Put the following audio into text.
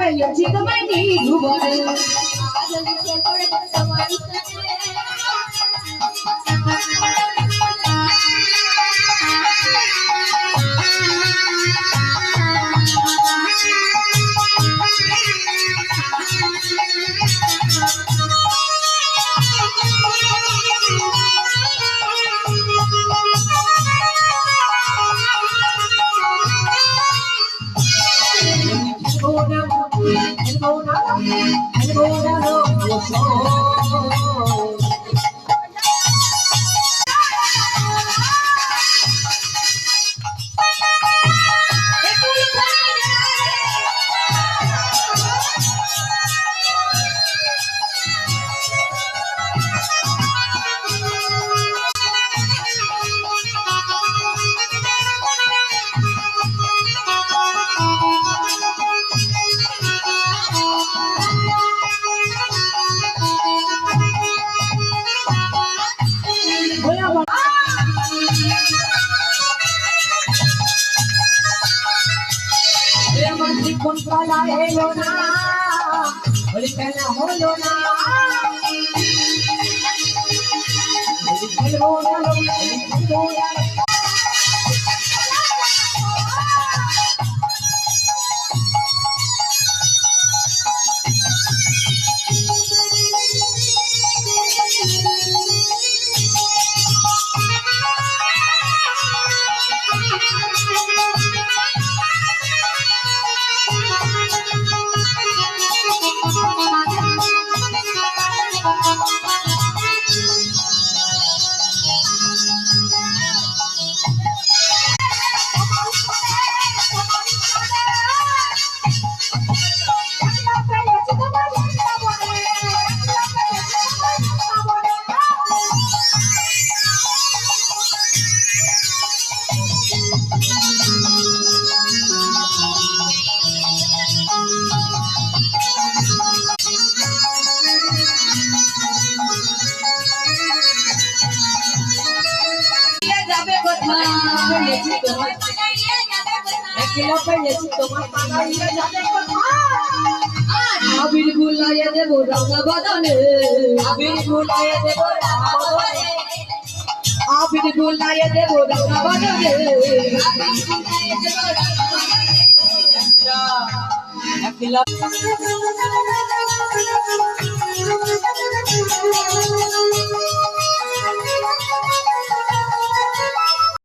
পেয়েছি তোমায় নিভুবনে আজ লিখে করে তোমার কোন পালা এলো না বলি কেন হলো না খেলবো না আবির বুলাইয়া দেব রাঙা বাদনে আবির বুলাইয়া দেব রাঙা বাদনে আবির বুলাইয়া দেব রাঙা বাদনে আবির বুলাইয়া দেব রাঙা বাদনে